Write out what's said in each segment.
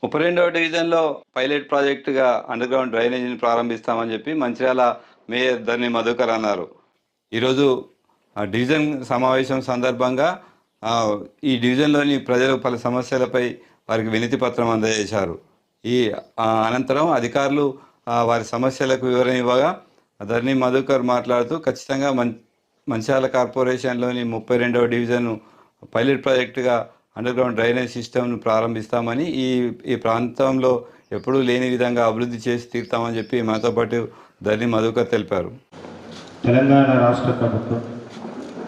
32వ డివిజన్‌లో pilot ప్రాజెక్ట్‌గా underground డ్రైనేజీని ప్రారంభిస్తామని చెప్పి మంచిర్యాల మేయర్ ధరణి మధుకర్ అన్నారు. ఈరోజు డివిజన్ సమావేశం సందర్భంగా ఆహ్, ఈ డివిజన్‌లోని ప్రజలు పలు సమస్యలపై వారికి వినతి పత్రం అందజేశారు. ఈ అనంతరం అధికారులు వారి సమస్యలకు వివరణ ఇవ్వగా ధరణి మధుకర్ మాట్లాడుతూ ఖచ్చితంగా మంచిర్యాల కార్పొరేషన్‌లోని 32వ డివిజన్ పైలట్ ప్రాజెక్టుగా అండర్‌గ్రౌండ్ డ్రైనేజ్ సిస్టమ్‌ను ప్రారంభిస్తామని, ఈ ప్రాంతంలో ఎప్పుడూ లేని విధంగా అభివృద్ధి చేసి తీరుతామని చెప్పి మాతో పాటు ధరణి మధుకర్ తెలిపారు. తెలంగాణ రాష్ట్ర ప్రభుత్వం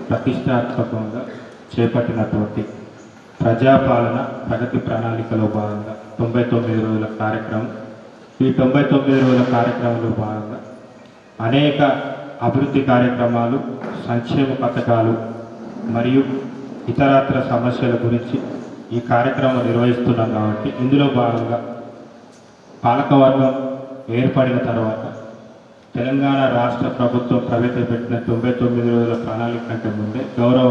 ప్రతిష్టాత్మకంగా చేపట్టినటువంటి ప్రజాపాలన ప్రగతి ప్రణాళికలో భాగంగా 99 రోజుల కార్యక్రమం. ఈ 99 రోజుల కార్యక్రమంలో భాగంగా అనేక అభివృద్ధి కార్యక్రమాలు, సంక్షేమ పథకాలు మరియు ఇతరత్ర సమస్యల గురించి ఈ కార్యక్రమం నిర్వహిస్తున్నాం. కాబట్టి ఇందులో భాగంగా పాలకవర్గం ఏర్పడిన తర్వాత తెలంగాణ రాష్ట్ర ప్రభుత్వం ప్రవేశపెట్టిన 99 రోజుల ప్రణాళిక కంటే ముందే గౌరవ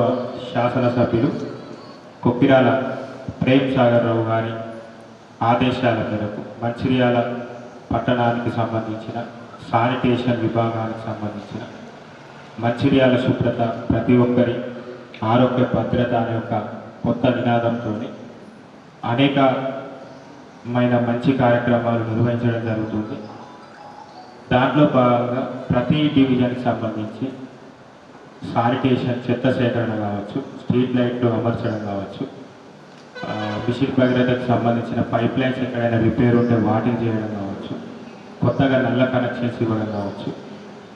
శాసనసభ్యులు కొక్కిరాల ప్రేమ్ సాగర్ రావు గారి ఆదేశాల మేరకు మంచిర్యాల పట్టణానికి సంబంధించిన శానిటేషన్ విభాగానికి సంబంధించిన మంచిర్యాల శుభ్రత ప్రతి ఒక్కరి ఆరోగ్య భద్రత అనే ఒక కొత్త నినాదంతో అనేకమైన మంచి కార్యక్రమాలు నిర్వహించడం జరుగుతుంది. దాంట్లో భాగంగా ప్రతి డివిజన్కి సంబంధించి శానిటేషన్, చెత్త సేకరణ కావచ్చు, స్ట్రీట్ లైట్లు అమర్చడం కావచ్చు, మిషన్ భగీరథకు సంబంధించిన పైప్ లైన్స్ ఎక్కడైనా రిపేర్ ఉంటే వాటిని చేయడం కావచ్చు, కొత్తగా నల్ల కనెక్షన్స్ ఇవ్వడం కావచ్చు,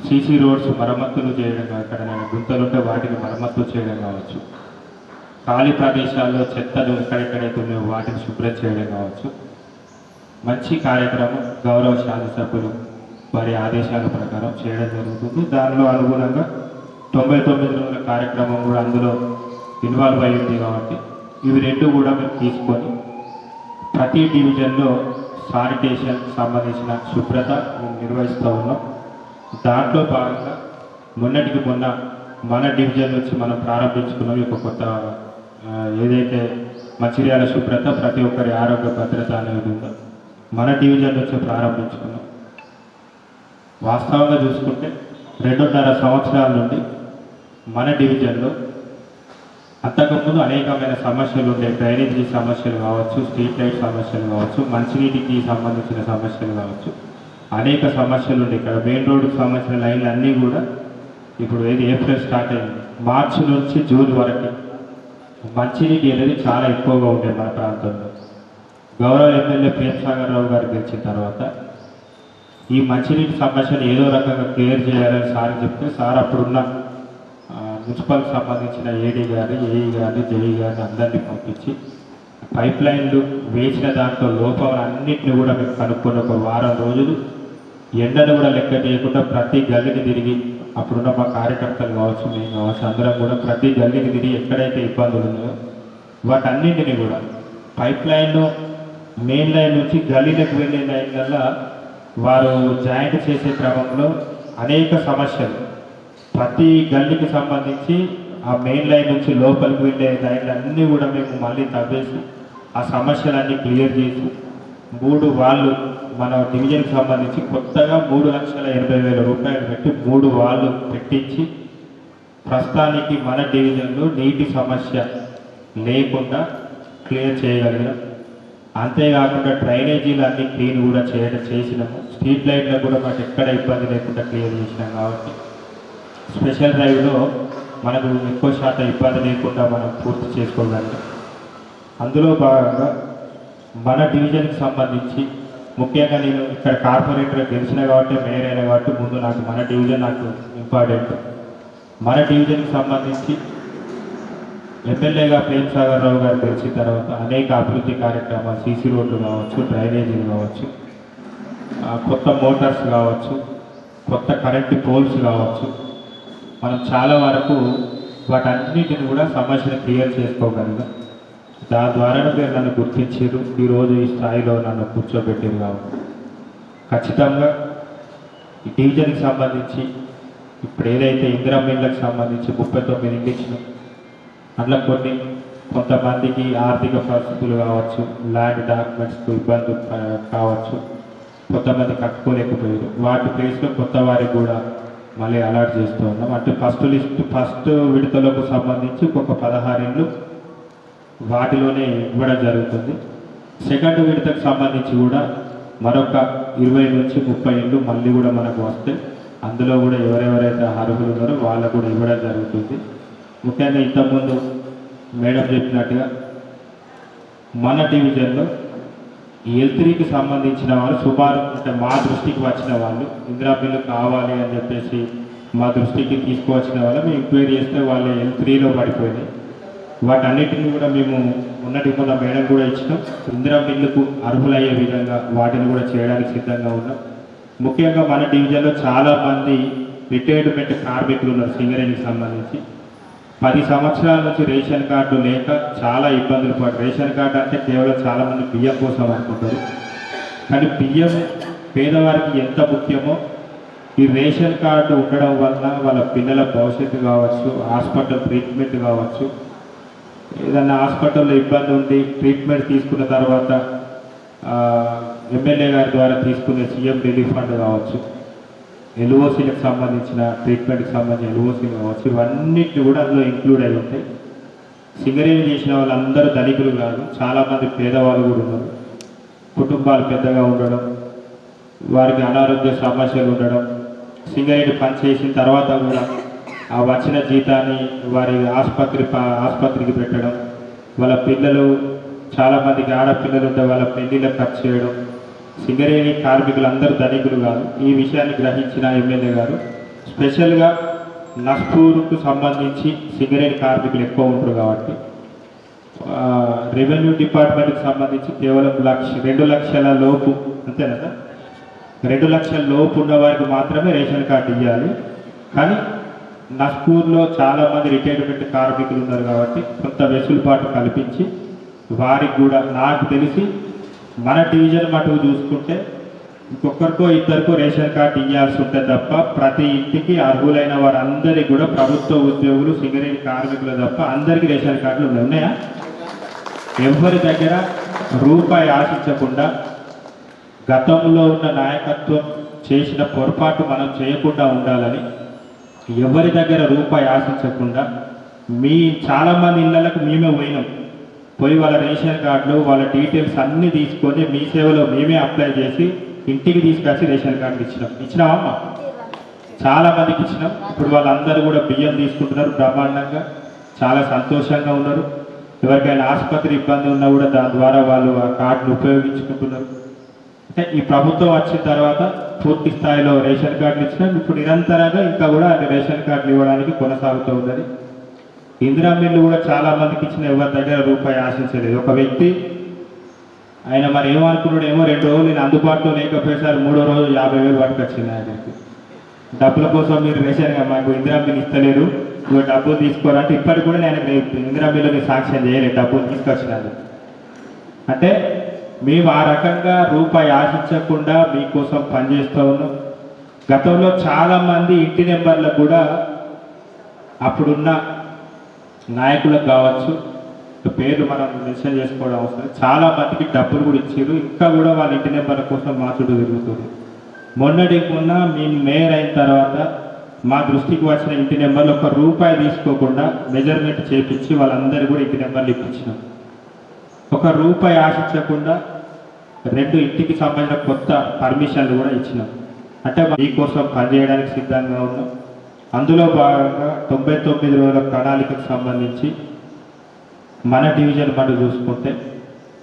సీసీ రోడ్స్ మరమ్మతులు చేయడం, ఎక్కడైనా గుంతలుంటే వాటిని మరమ్మతులు చేయడం కావచ్చు, ఖాళీ ప్రదేశాల్లో చెత్తలు ఎక్కడెక్కడైతే ఉన్నాయో వాటిని శుభ్రం చేయడం కావచ్చు. మంచి కార్యక్రమం గౌరవ శాసనసభ్యులు వారి ఆదేశాల ప్రకారం చేయడం జరుగుతుంది. దానిలో అనుగుణంగా 99 రోజుల కార్యక్రమం కూడా అందులో ఇన్వాల్వ్ అయ్యింది. కాబట్టి ఇవి రెండు కూడా మేము తీసుకొని ప్రతి డివిజన్లో శానిటేషన్ సంబంధించిన శుభ్రత మేము నిర్వహిస్తూ ఉన్నాం. దాంట్లో భాగంగా మొన్నటికి మొన్న మన డివిజన్ నుంచి మనం ప్రారంభించుకున్నాం ఈ కొత్త ఏదైతే మంచిర్యాల శుభ్రత ప్రతి ఒక్కరి ఆరోగ్య భద్రత అనేది ఉందో మన డివిజన్ నుంచి ప్రారంభించుకున్నాం. వాస్తవంగా చూసుకుంటే 2.5 సంవత్సరాల నుండి మన డివిజన్లో అంతకుముందు అనేకమైన సమస్యలు ఉండే, డ్రైనేజీ సమస్యలు కావచ్చు, స్ట్రీట్ లైట్ సమస్యలు కావచ్చు, మంచినీటికి సంబంధించిన సమస్యలు కావచ్చు, అనేక సమస్యలు ఉండే. ఇక్కడ మెయిన్ రోడ్డుకు సంబంధించిన లైన్లు అన్నీ కూడా ఇప్పుడు ఏప్రిల్ స్టార్ట్ అయింది, మార్చి నుంచి జూన్ వరకు మంచినీటి అనేది చాలా ఎక్కువగా ఉండేది మన ప్రాంతంలో. గౌరవ ఎమ్మెల్యే ప్రేమ్ సాగర్ రావు గారు గెలిచిన తర్వాత ఈ మంచినీటి సమస్యను ఏదో రకంగా క్లియర్ చేయాలని సార్ చెప్తే, సార్ అప్పుడున్న మున్సిపల్కి సంబంధించిన ఏడీ గారి, ఏఈ గారిని, జేఈ గారిని అందరినీ పంపించి పైప్ లైన్లు వేసిన దాంట్లో లోపాలు అన్నింటినీ కూడా మేము కనుక్కొని ఒక వారం రోజులు ఎండను కూడా లెక్క చేయకుండా ప్రతి గల్లీని తిరిగి, అప్పుడున్న మా కార్యకర్తలు కావచ్చు, మేము కావచ్చు, అందరం కూడా ప్రతి గల్లీని తిరిగి ఎక్కడైతే ఇబ్బందులు ఉన్నాయో వాటన్నింటినీ కూడా పైప్ లైన్లో మెయిన్ లైన్ నుంచి గల్లీలకు వెళ్ళే లైన్లలో వారు జాయింట్ చేసే క్రమంలో అనేక సమస్యలు ప్రతి గల్లీకి సంబంధించి ఆ మెయిన్ లైన్ నుంచి లోపలికి వెళ్ళే లైన్లన్నీ కూడా మేము మళ్ళీ తవ్వేసి ఆ సమస్యలన్నీ క్లియర్ చేసి 3 వాళ్ళు మన డివిజన్కి సంబంధించి కొత్తగా 3,80,000 రూపాయలు పెట్టి 3 వాళ్ళు పెట్టించి ప్రస్తుతానికి మన డివిజన్లో నీటి సమస్య లేకుండా క్లియర్ చేయగలిగినాం. అంతేకాకుండా డ్రైనేజీలు అన్నీ క్లీన్ కూడా చేసినాము. స్ట్రీట్ లైట్లకు కూడా మాకు ఎక్కడ ఇబ్బంది లేకుండా క్లియర్ చేసినాం. కాబట్టి స్పెషల్ డ్రైవ్లో మనకు ఎక్కువ శాతం ఇబ్బంది లేకుండా మనం పూర్తి చేసుకోగలిగాం. అందులో భాగంగా మన డివిజన్కి సంబంధించి ముఖ్యంగా నేను ఇక్కడ కార్పొరేటర్గా గెలిచిన కాబట్టి, మేయర్ అయినా కాబట్టి ముందు నాకు మన డివిజన్ నాకు ఇంపార్టెంట్. మన డివిజన్కి సంబంధించి ఎమ్మెల్యేగా ప్రేమ్ సాగర్ రావు గారు గెలిచిన తర్వాత అనేక అభివృద్ధి కార్యక్రమాలు, సీసీ రోడ్లు కావచ్చు, డ్రైనేజీలు కావచ్చు, కొత్త మోటార్స్ కావచ్చు, కొత్త కరెంటు పోల్స్ కావచ్చు, మనం చాలా వరకు వాటన్నిటిని కూడా సమస్యను క్లియర్ చేసుకోగలిగాం. దాని ద్వారా మీరు నన్ను గుర్తించారు, ఈరోజు ఈ స్థాయిలో నన్ను కూర్చోబెట్టారు. కాబట్టి ఖచ్చితంగా ఈ డివిజన్కి సంబంధించి ఇప్పుడు ఏదైతే ఇందిరా మిల్లకు సంబంధించి 39 ఇంటికి ఇచ్చినాం, అందులో కొన్ని కొంతమందికి ఆర్థిక పరిస్థితులు కావచ్చు, ల్యాండ్ డాక్యుమెంట్స్ ఇబ్బందులు కావచ్చు, కొంతమంది కట్టుకోలేకపోయారు. వాటి ప్లేస్లో కొత్త వారికి కూడా మళ్ళీ అలాట్ చేస్తూ ఉన్నాం. అంటే ఫస్ట్ విడతలకు సంబంధించి ఒక 16 ఇళ్ళు వాటిలోనే ఇవ్వడం జరుగుతుంది. సెకండ్ విడతకు సంబంధించి కూడా మరొక 20 నుంచి 30 ఇళ్ళు మళ్ళీ కూడా మనకు వస్తే అందులో కూడా ఎవరెవరైతే అర్హులు ఉన్నారో వాళ్ళకు కూడా ఇవ్వడం జరుగుతుంది. ముఖ్యంగా ఇంతకుముందు మేడం చెప్పినట్టుగా మన డివిజన్లో L3కి సంబంధించిన వాళ్ళు సుమారు అంటే మా దృష్టికి వచ్చిన వాళ్ళు ఇందిరా బిల్లు కావాలి అని చెప్పేసి మా దృష్టికి తీసుకువచ్చిన వాళ్ళు మేము ఎంక్వైరీ చేస్తే వాళ్ళు L3లో పడిపోయినాయి. వాటన్నిటిని కూడా మేము మొన్న మేడం కూడా ఇచ్చినాం. ఇందిరా బిల్లుకు అర్హులయ్యే విధంగా వాటిని కూడా చేయడానికి సిద్ధంగా ఉన్నాం. ముఖ్యంగా మన డివిజన్లో చాలామంది రిటైర్మెంట్ కార్మికులు ఉన్నారు. సింగరేణికి సంబంధించి 10 సంవత్సరాల నుంచి రేషన్ కార్డు లేక చాలా ఇబ్బందులు పడ్డారు. రేషన్ కార్డు అంటే కేవలం చాలామంది బియ్యం కోసం అనుకుంటారు, కానీ బియ్యం పేదవారికి ఎంత ముఖ్యమో ఈ రేషన్ కార్డు ఉండడం వలన వాళ్ళ పిల్లల భవిష్యత్తు కావచ్చు, హాస్పిటల్ ట్రీట్మెంట్ కావచ్చు, ఏదన్నా హాస్పిటల్లో ఇబ్బంది ఉండి ట్రీట్మెంట్ తీసుకున్న తర్వాత ఎమ్మెల్యే గారి ద్వారా తీసుకునే సీఎం రిలీఫ్ ఫండ్ కావచ్చు, ఎల్ఓసీలకు సంబంధించిన ట్రీట్మెంట్కి సంబంధించిన ఎల్ఓసీలు కావచ్చు, ఇవన్నిటిని కూడా అందులో ఇంక్లూడ్ అయి ఉంటాయి. సింగరేణి చేసిన వాళ్ళందరూ ధనికులు కాదు, చాలామంది పేదవాళ్ళు కూడా ఉన్నారు. కుటుంబాలు పెద్దగా ఉండడం, వారికి అనారోగ్య సమస్యలు ఉండడం, సింగరేణి పనిచేసిన తర్వాత కూడా ఆ వచ్చిన జీతాన్ని వారి ఆసుపత్రికి పెట్టడం, వాళ్ళ పిల్లలు చాలామందికి ఆడపిల్లలు ఉంటే వాళ్ళ పెళ్లిళ్ళకి ఖర్చు చేయడం. సింగరేణి కార్మికులు అందరూ ధనికులు కాదు. ఈ విషయాన్ని గ్రహించిన ఎమ్మెల్యే గారు స్పెషల్గా నస్పూర్కు సంబంధించి సింగరేణి కార్మికులు ఎక్కువ ఉంటారు కాబట్టి రెవెన్యూ డిపార్ట్మెంట్కి సంబంధించి కేవలం 2 లక్షల లోపు, అంతేనా సార్, 2 లక్షల లోపు ఉన్న వారికి మాత్రమే రేషన్ కార్డు ఇవ్వాలి. కానీ నస్పూర్లో చాలామంది రిటైర్మెంట్ కార్మికులు ఉన్నారు కాబట్టి కొంత వెసులుబాటు కల్పించి వారికి కూడా, నాకు తెలిసి మన డివిజన్ మటుకు చూసుకుంటే ఇంకొకరికో ఇద్దరికో రేషన్ కార్డు ఇవ్వాల్సి ఉంటే తప్ప ప్రతి ఇంటికి అర్హులైన వారందరికీ కూడా ప్రభుత్వ ఉద్యోగులు, సింగరేణి కార్మికులు తప్ప అందరికీ రేషన్ కార్డులు ఉన్నాయా? ఎవరి దగ్గర రూపాయి ఆశించకుండా గతంలో ఉన్న నాయకత్వం చేసిన పొరపాటు మనం చేయకుండా ఉండాలని ఎవరి దగ్గర రూపాయి ఆశించకుండా చాలామంది ఇళ్ళకు మేమే పోయి వాళ్ళ రేషన్ కార్డులు, వాళ్ళ డీటెయిల్స్ అన్నీ తీసుకొని మీ సేవలో మేమే అప్లై చేసి ఇంటికి తీసుకొచ్చి రేషన్ కార్డులు ఇచ్చినామమ్మా. చాలామందికి ఇచ్చినాం. ఇప్పుడు వాళ్ళందరూ కూడా బియ్యం తీసుకుంటున్నారు బ్రహ్మాండంగా, చాలా సంతోషంగా ఉన్నారు. ఎవరికైనా ఆసుపత్రి ఇబ్బంది ఉన్నా కూడా దాని ద్వారా వాళ్ళు ఆ కార్డును ఉపయోగించుకుంటున్నారు. అంటే ఈ ప్రభుత్వం వచ్చిన తర్వాత పూర్తి స్థాయిలో రేషన్ కార్డులు ఇచ్చినాం. ఇప్పుడు నిరంతరంగా ఇంకా కూడా రేషన్ కార్డులు ఇవ్వడానికి కొనసాగుతూ ఉన్నది. ఇందిరా మిల్లు కూడా చాలా మందికి ఇచ్చిన, ఎవరి దగ్గర రూపాయి ఆశించలేదు. ఒక వ్యక్తి ఆయన మరి ఏమనుకున్నాడు ఏమో, 2 రోజులు నేను అందుబాటులో లేకపోయేసారి 3వ రోజు 50,000 పట్టుకొచ్చింది ఆయన దగ్గరికి. డబ్బుల కోసం మీరు రేషన్ మాకు ఇందిరా మిల్లు ఇస్తలేరు, మీరు డబ్బులు తీసుకోరంటే ఇప్పటికి కూడా నేను ఇందిరా మిల్లుని సాంక్షన్ చేయలేదు, డబ్బులు తీసుకొచ్చినాను. అంటే మేము ఆ రకంగా రూపాయి ఆశించకుండా మీకోసం పనిచేస్తూ ఉన్నాం. గతంలో చాలామంది ఇంటి నెంబర్లకు కూడా అప్పుడున్న నాయకులకు కావచ్చు, పేర్లు మనం మెన్షన్ చేసుకోవడం అవసరం, చాలా మందికి డబ్బులు కూడా ఇచ్చారు. ఇంకా కూడా వాళ్ళ ఇంటి నెంబర్ల కోసం మా చుట్టూ తిరుగుతుంది. మొన్న మేము మేయర్ అయిన తర్వాత మా దృష్టికి వచ్చిన ఇంటి నెంబర్లు ₹1 తీసుకోకుండా మెజర్మెంట్ చేపించి వాళ్ళందరూ కూడా ఇంటి నెంబర్లు ఇప్పించినాం. ₹1 ఆశించకుండా 2 ఇంటికి సంబంధించిన కొత్త పర్మిషన్లు కూడా ఇచ్చినాం. అంటే మీకోసం పనిచేయడానికి సిద్ధంగా ఉన్నాం. అందులో భాగంగా 99 రోజుల ప్రణాళికకు సంబంధించి మన డివిజన్ మటు చూసుకుంటే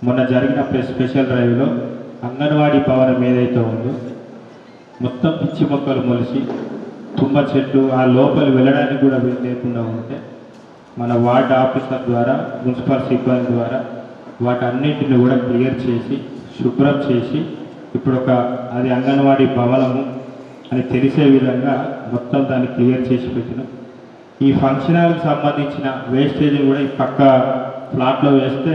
మొన్న జరిగిన స్పెషల్ డ్రైవ్లో అంగన్వాడీ భవనం ఏదైతే ఉందో మొత్తం పిచ్చి మొక్కలు మొలిసి తుమ్మ చెట్లు ఆ లోపలి వెళ్ళడానికి కూడా లేకుండా ఉంటే మన వార్డ్ ఆఫీసర్ ద్వారా, మున్సిపల్ సిబ్బంది ద్వారా వాటన్నింటిని కూడా క్లియర్ చేసి శుభ్రం చేసి ఇప్పుడు అది అంగన్వాడీ భవనము అని తెలిసే విధంగా మొత్తం దాన్ని క్లియర్ చేసి పెట్టినాం. ఈ ఫంక్షన్ హాల్కి సంబంధించిన వేస్టేజ్ కూడా ఈ పక్క ఫ్లాట్లో వేస్తే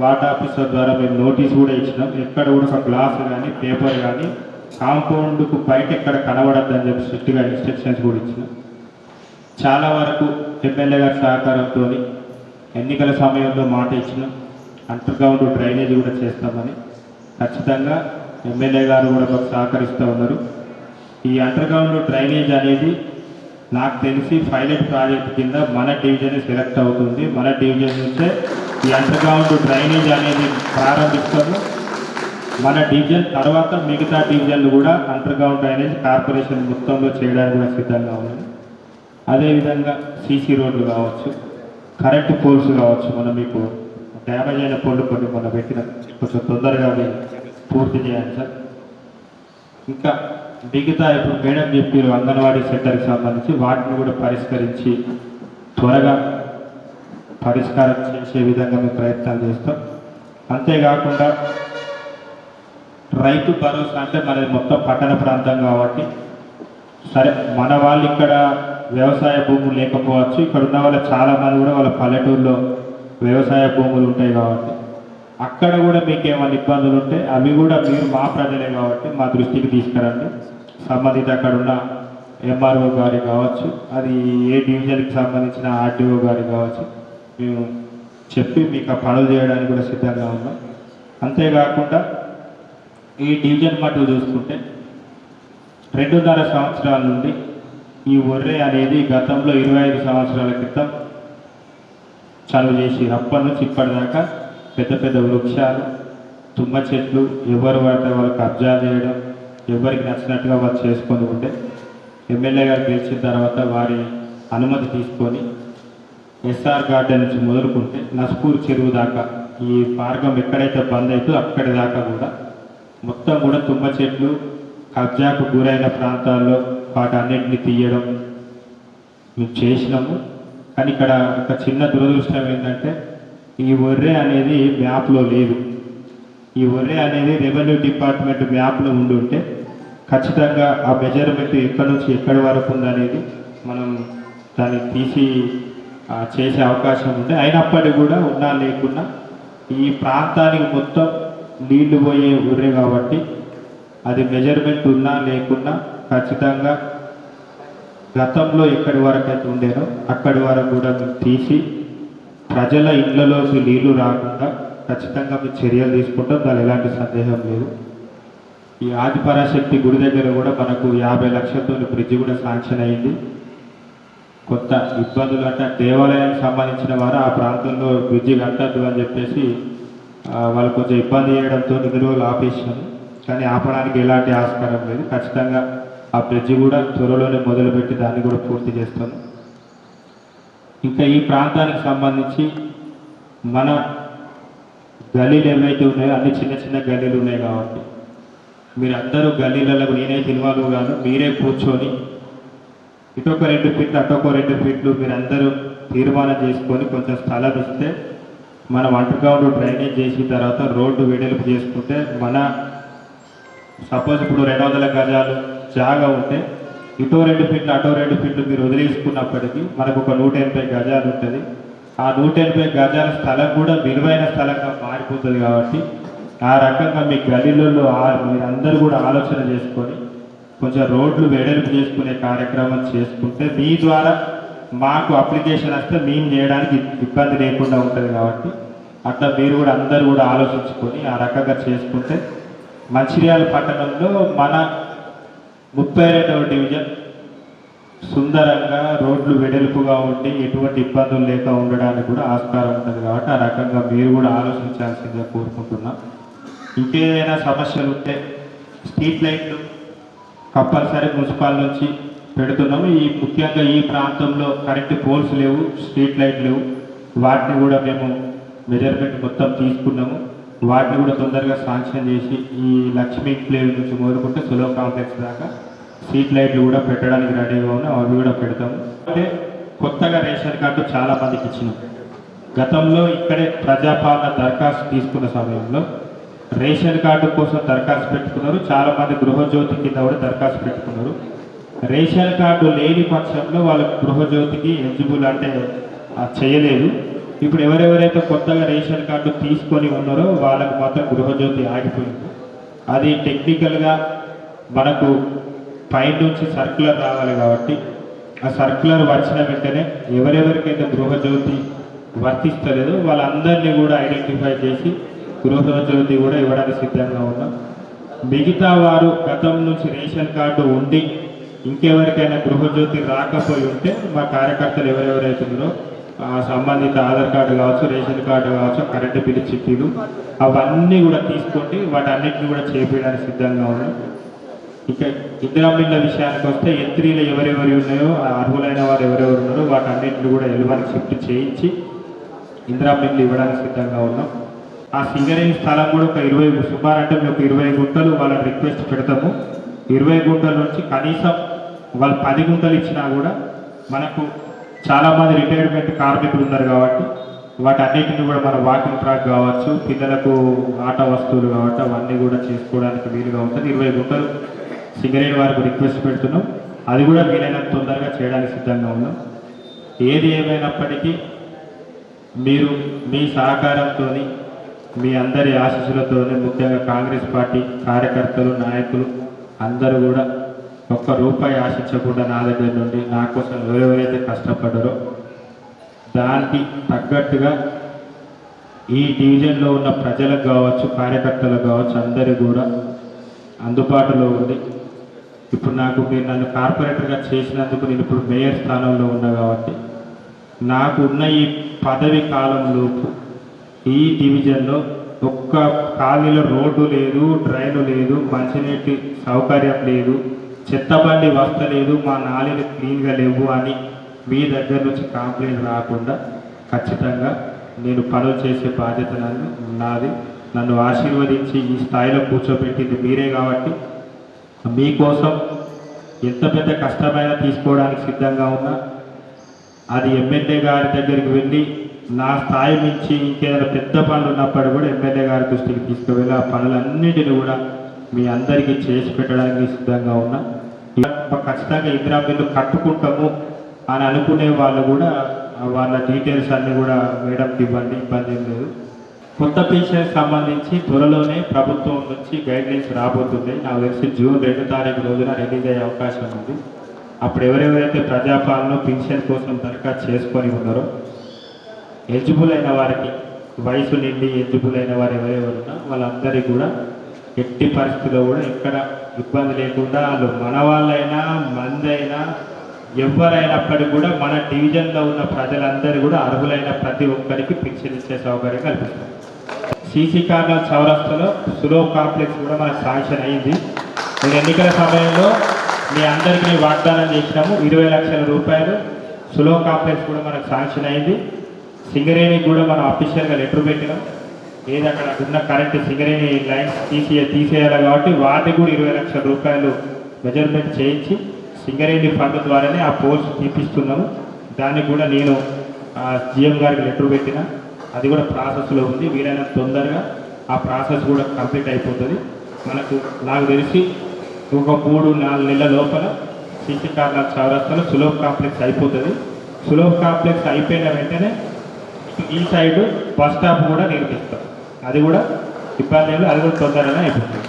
వార్డ్ ఆఫీసర్ ద్వారా మేము నోటీస్ కూడా ఇచ్చినాం. ఎక్కడ కూడా ఒక గ్లాస్ కానీ పేపర్ కానీ కాంపౌండ్కు బయట ఎక్కడ కనబడద్దని చెప్పి స్ట్రిక్ట్గా ఇన్స్ట్రక్షన్స్ కూడా ఇచ్చినాం. చాలా వరకు ఎమ్మెల్యే గారి సహకారంతో ఎన్నికల సమయంలో మాట ఇచ్చిన అండర్ గ్రౌండ్ డ్రైనేజ్ కూడా చేస్తామని ఖచ్చితంగా ఎమ్మెల్యే గారు కూడా మాకు సహకరిస్తూ ఉన్నారు. ఈ అండర్ గ్రౌండ్ డ్రైనేజ్ అనేది నాకు తెలిసి పైలట్ ప్రాజెక్ట్ కింద మన డివిజన్ సెలెక్ట్ అవుతుంది. మన డివిజన్ నుంచే ఈ అండర్ గ్రౌండ్ డ్రైనేజ్ అనేది ప్రారంభిస్తాము. మన డివిజన్ తర్వాత మిగతా డివిజన్లు కూడా అండర్ గ్రౌండ్ డ్రైనేజ్ కార్పొరేషన్ మొత్తంలో చేయడానికి కూడా సిద్ధంగా ఉన్నది. అదేవిధంగా సీసీ రోడ్లు కావచ్చు, కరెంటు పోల్స్ కావచ్చు, మనం మీకు డ్యామేజ్ అయిన పోల్లు కొన్ని మనం పెట్టిన కొంచెం తొందరగా అవి పూర్తి చేయాలి సార్. ఇంకా మిగతా ఇప్పుడు మేడం చెప్పారు అంగన్వాడీ సెంటర్కి సంబంధించి వాటిని కూడా పరిష్కరించి త్వరగా పరిష్కారం చేసే విధంగా మేము ప్రయత్నాలు చేస్తాం. అంతేకాకుండా రైతు భరోసా అంటే మనది మొత్తం పట్టణ ప్రాంతం కాబట్టి సరే మన వాళ్ళు ఇక్కడ వ్యవసాయ భూములు లేకపోవచ్చు, ఇక్కడ ఉన్న వాళ్ళు చాలామంది కూడా వాళ్ళ పల్లెటూరులో వ్యవసాయ భూములు ఉంటాయి కాబట్టి అక్కడ కూడా మీకు ఏమైనా ఇబ్బందులు ఉంటే అవి కూడా మీరు మా ప్రజలే కాబట్టి మా దృష్టికి తీసుకురండి. సంబంధిత అక్కడ ఉన్న ఎంఆర్ఓ గారి కావచ్చు, అది ఏ డివిజన్కి సంబంధించిన ఆర్డీఓ గారి కావచ్చు, మేము చెప్పి మీకు ఆ పనులు చేయడానికి కూడా సిద్ధంగా ఉన్నాం. అంతేకాకుండా ఈ డివిజన్ మట్టుకు చూసుకుంటే 2.5 సంవత్సరాల నుండి ఈ ఒర్రె అనేది గతంలో 25 సంవత్సరాల క్రితం చలువ చేసి అప్పటి నుంచి ఇప్పటిదాకా పెద్ద పెద్ద వృక్షాలు, తుమ్మ చెట్లు ఎవరు వాటి వాళ్ళు కబ్జా చేయడం, ఎవరికి నచ్చినట్టుగా వాళ్ళు చేసుకొని ఉంటే ఎమ్మెల్యే గారు గెలిచిన తర్వాత వారి అనుమతి తీసుకొని ఎస్ఆర్ గార్డెన్ నుంచి మొదలుకుంటే నస్పూర్ చెరువు దాకా ఈ మార్గం ఎక్కడైతే బంద్ అవుతుందో అక్కడి దాకా కూడా మొత్తం కూడా తుమ్మ చెట్లు కబ్జాకు గురైన ప్రాంతాల్లో వాటన్నిటిని తీయడం మేము చేసినాము. కానీ ఇక్కడ ఒక చిన్న దురదృష్టం ఏంటంటే ఈ ఒర్రె అనేది మ్యాప్లో లేదు. ఈ ఒర్రె అనేది రెవెన్యూ డిపార్ట్మెంట్ మ్యాప్లో ఉండి ఉంటే ఖచ్చితంగా ఆ మెజర్మెంట్ ఎక్కడి నుంచి ఎక్కడి వరకు ఉందనేది మనం దాన్ని తీసి చేసే అవకాశం ఉంది. అయినప్పటికీ కూడా ఉన్నా లేకున్నా ఈ ప్రాంతానికి మొత్తం నీళ్లు పోయే ఒర్రె కాబట్టి అది మెజర్మెంట్ ఉన్నా లేకున్నా ఖచ్చితంగా గతంలో ఎక్కడి వరకు అయితే ఉండేనో అక్కడి వరకు కూడా మేము తీసి ప్రజల ఇళ్లలోకి నీళ్లు రాకుండా ఖచ్చితంగా మేము చర్యలు తీసుకుంటాం. దాని ఎలాంటి సందేహం లేదు. ఈ ఆదిపరాశక్తి గుడి దగ్గర కూడా మనకు 50 లక్షలతో బ్రిడ్జి కూడా శాంక్షన్ అయింది. కొత్త ఇబ్బందులు అంటే దేవాలయానికి సంబంధించిన వారు ఆ ప్రాంతంలో బ్రిడ్జి కట్టద్దు అని చెప్పేసి వాళ్ళు కొంచెం ఇబ్బంది చేయడంతో ఇన్ని రోజులు ఆపేసినాము. కానీ ఆపడానికి ఎలాంటి ఆస్కారం లేదు. ఖచ్చితంగా ఆ బ్రిడ్జి కూడా త్వరలోనే మొదలుపెట్టి దాన్ని కూడా పూర్తి చేస్తాము. ఇంకా ఈ ప్రాంతానికి సంబంధించి మన గల్లీలు ఏవైతే ఉన్నాయో అన్ని చిన్న చిన్న గల్లీలు ఉన్నాయి కాబట్టి మీరు అందరూ గల్లీలలో నేనైతే ఇన్వాల్వ్ గాను, మీరే కూర్చొని ఇటొక 2 ఫీట్లు అటొక 2 ఫీట్లు మీరందరూ తీర్మానం చేసుకొని కొంచెం స్థలం ఇస్తే మనం అండర్ గ్రౌండ్ డ్రైనేజ్ చేసిన తర్వాత రోడ్డు వెడల్పు చేసుకుంటే మన సపోజ్ ఇప్పుడు 200 గజాలు జాగా ఉంటే ఇటో 2 ఫీట్లు అటో 2 ఫీట్లు మీరు వదిలేసుకున్నప్పటికీ మనకు ఒక 180 గజాలు ఉంటుంది. ఆ 180 గజాల స్థలం కూడా విలువైన స్థలంగా మారిపోతుంది. కాబట్టి ఆ రకంగా మీ గల్లీలలో మీరందరూ కూడా ఆలోచన చేసుకొని కొంచెం రోడ్లు వెడల్పు చేసుకునే కార్యక్రమం చేసుకుంటే మీ ద్వారా మాకు అప్లికేషన్ వస్తే మేము చేయడానికి ఇబ్బంది లేకుండా ఉంటుంది. కాబట్టి అట్లా మీరు కూడా అందరూ కూడా ఆలోచించుకొని ఆ రకంగా చేసుకుంటే మంచిర్యాల పట్టణంలో మన 32వ డివిజన్ సుందరంగా రోడ్లు వెడల్పుగా ఉండి ఎటువంటి ఇబ్బందులు లేక ఉండడానికి కూడా ఆస్కారం ఉంటుంది. కాబట్టి ఆ రకంగా మీరు కూడా ఆలోచించాల్సిందిగా కోరుకుంటున్నాం. ఇంకేదైనా సమస్యలు ఉంటే స్ట్రీట్ లైట్లు కంపల్సరీ మున్సిపల్ నుంచి పెడుతున్నాము. ముఖ్యంగా ఈ ప్రాంతంలో కరెంటు పోల్స్ లేవు, స్ట్రీట్ లైట్ లేవు. వాటిని కూడా మేము మెజర్మెంట్ మొత్తం తీసుకున్నాము. వాటిని కూడా తొందరగా శాంక్షన్ చేసి ఈ లక్ష్మీ ప్లేవ్ నుంచి మొదలుకుంటే సులో కాంప్లెక్స్ దాకా స్ట్రీట్ లైట్లు కూడా పెట్టడానికి రెడీగా ఉన్నాం. అవి కూడా పెడతాము. అంటే కొత్తగా రేషన్ కార్డు చాలా మందికి ఇచ్చినాం. గతంలో ఇక్కడే ప్రజాపాలన దరఖాస్తు తీసుకున్న సమయంలో రేషన్ కార్డు కోసం దరఖాస్తు పెట్టుకున్నారు. చాలామంది గృహజ్యోతి కింద కూడా దరఖాస్తు పెట్టుకున్నారు. రేషన్ కార్డు లేని పక్షంలో వాళ్ళకి గృహజ్యోతికి ఎలిజిబుల్ అంటే చేయలేదు. ఇప్పుడు ఎవరెవరైతే కొత్తగా రేషన్ కార్డు తీసుకొని ఉన్నారో వాళ్ళకు మాత్రం గృహజ్యోతి ఆగిపోయింది. అది టెక్నికల్గా మనకు పైనుంచి సర్క్యులర్ రావాలి కాబట్టి ఆ సర్క్యులర్ వచ్చిన వెంటనే ఎవరెవరికైతే గృహజ్యోతి వర్తిస్తలేదు. వాళ్ళందరినీ కూడా ఐడెంటిఫై చేసి గృహజ్యోతి కూడా ఇవ్వడానికి సిద్ధంగా ఉన్నాం. మిగతా వారు గతం నుంచి రేషన్ కార్డు ఉండి ఇంకెవరికైనా గృహజ్యోతి రాకపోయి ఉంటే మా కార్యకర్తలు ఎవరెవరైతున్నారో సంబంధిత ఆధార్ కార్డు కావచ్చు, రేషన్ కార్డు కావచ్చు, కరెంటు బిల్లు చిట్టీలు అవన్నీ కూడా తీసుకోండి. వాటన్నిటిని కూడా చేపించడానికి సిద్ధంగా ఉన్నాం. ఇక ఇందిరా మిల్ల విషయానికి వస్తే ఎంట్రీలు ఎవరెవరి ఉన్నాయో అర్హులైన వారు ఎవరెవరు ఉన్నారో వాటన్నిటిని కూడా ఎలువనికి షిఫ్ట్ చేయించి ఇందిరా మిల్లు ఇవ్వడానికి సిద్ధంగా ఉన్నాం. ఆ సింగరేణి స్థలం కూడా ఒక 20 సుమారు అంటే మేము ఒక 20 గుంటలు వాళ్ళకి రిక్వెస్ట్ పెడతాము. 20 గుంటల నుంచి కనీసం వాళ్ళు 10 గుంటలు ఇచ్చినా కూడా మనకు చాలామంది రిటైర్మెంట్ కార్మికులు ఉన్నారు కాబట్టి వాటన్నిటిని కూడా మన వాకింగ్ ట్రాక్ కావచ్చు, పిల్లలకు ఆట వస్తువులు కావచ్చు, అవన్నీ కూడా చేసుకోవడానికి వీలుగా ఉంటుంది. 20 గుంటలు సింగరేణి వారికి రిక్వెస్ట్ పెడుతున్నాం. అది కూడా వీలైనంత తొందరగా చేయడానికి సిద్ధంగా ఉన్నాం. ఏది ఏమైనప్పటికీ మీరు మీ సహకారంతో, మీ అందరి ఆశీస్సులతో, ముఖ్యంగా కాంగ్రెస్ పార్టీ కార్యకర్తలు, నాయకులు అందరూ కూడా ఒక్క రూపాయి ఆశించకుండా నా దగ్గర నుండి నా కోసం ఎవరెవరైతే కష్టపడ్డారో దానికి తగ్గట్టుగా ఈ డివిజన్లో ఉన్న ప్రజలకు కావచ్చు, కార్యకర్తలకు కావచ్చు, అందరూ కూడా అందుబాటులో ఉంది. ఇప్పుడు మీరు నన్ను కార్పొరేటర్గా చేసినందుకు నేను ఇప్పుడు మేయర్ స్థానంలో ఉన్నా కాబట్టి నాకు ఉన్న ఈ పదవి కాలంలోపు ఈ డివిజన్లో ఒక్క ఖాళీలో రోడ్డు లేదు, డ్రైను లేదు, మంచినీటి సౌకర్యం లేదు, చెత్తబండి వస్తలేదు, మా నాళీలు క్లీన్గా లేవు అని మీ దగ్గర నుంచి కంప్లైంట్ రాకుండా ఖచ్చితంగా నేను పనులు చేసే బాధ్యత నాది. నన్ను ఆశీర్వదించి ఈ స్థాయిలో కూర్చోబెట్టింది మీరే కాబట్టి మీకోసం ఎంత పెద్ద కష్టమైనా తీసుకోవడానికి సిద్ధంగా ఉన్నా. అది ఎమ్మెల్యే గారి దగ్గరికి వెళ్ళి నా స్థాయి నుంచి ఇంకేదైనా పెద్ద పనులు ఉన్నప్పుడు కూడా ఎమ్మెల్యే గారి దృష్టికి తీసుకువెళ్ళి ఆ పనులన్నింటినీ కూడా మీ అందరికీ చేసి పెట్టడానికి సిద్ధంగా ఉన్నా. ఖచ్చితంగా ఇందిరా మిల్లు కట్టుకుంటాము అని అనుకునే వాళ్ళు కూడా వాళ్ళ డీటెయిల్స్ అన్నీ కూడా మేడంకి ఇవ్వండి, ఇబ్బంది ఏం లేదు. కొత్త పెన్షన్ సంబంధించి త్వరలోనే ప్రభుత్వం నుంచి గైడ్లైన్స్ రాబోతుంది. నాకు తెలిసి జూన్ 2 తారీఖు రోజున రిలీజ్ అయ్యే అవకాశం ఉంది. అప్పుడు ఎవరెవరైతే ప్రజాపాలన పెన్షన్ కోసం దరఖాస్తు చేసుకొని ఉన్నారో ఎలిజిబుల్ అయిన వారికి, వయసు నిండి ఎలిజిబుల్ అయిన వారు ఎవరెవరున్నా వాళ్ళందరికీ కూడా ఎట్టి పరిస్థితుల్లో కూడా ఎక్కడ ఇబ్బంది లేకుండా వాళ్ళు మన వాళ్ళైనా మందైనా ఎవరైనప్పటికీ కూడా మన డివిజన్లో ఉన్న ప్రజలందరూ కూడా అర్హులైన ప్రతి ఒక్కరికి పెన్షన్ ఇచ్చే సౌకర్యం కల్పిస్తాం. సీసీ కార్నర్ చౌరస్తాలో సులో కాంప్లెక్స్ కూడా మనకు శాంక్షన్ అయింది. నేను ఎన్నికల సమయంలో మీ అందరికీ వాగ్దానం చేసినాము. 20 లక్షల రూపాయలు సులో కాంప్లెక్స్ కూడా మనకు శాంక్షన్ అయింది. సింగరేణికి కూడా మనం అఫీషియల్గా లెటర్ పెట్టినాం. ఏది అక్కడ ఉన్న కరెంట్ సింగరేణి లైన్స్ తీసేయాలి కాబట్టి వాటికి కూడా 20 లక్షల రూపాయలు మెజర్మెంట్ చేయించి సింగరేణి ఫండ్ ద్వారానే ఆ పోల్స్ తీపిస్తున్నాము. దానికి కూడా నేను జిఎం గారికి లెటర్ పెట్టిన, అది కూడా ప్రాసెస్లో ఉంది. వీలైనంత తొందరగా ఆ ప్రాసెస్ కూడా కంప్లీట్ అయిపోతుంది. నాకు తెలిసి ఒక 3-4 నెలల లోపల సీసీ కార్నర్ చౌరస్తాలో సులభ్ కాంప్లెక్స్ అయిపోతుంది. సులభ్ కాంప్లెక్స్ అయిపోయిన వెంటనే ఈ సైడ్ బస్ స్టాప్ కూడా నిర్మిస్తాం. అది కూడా ఇబ్బంది లేదు, అది కూడా తొందరగానే అయిపోతుంది.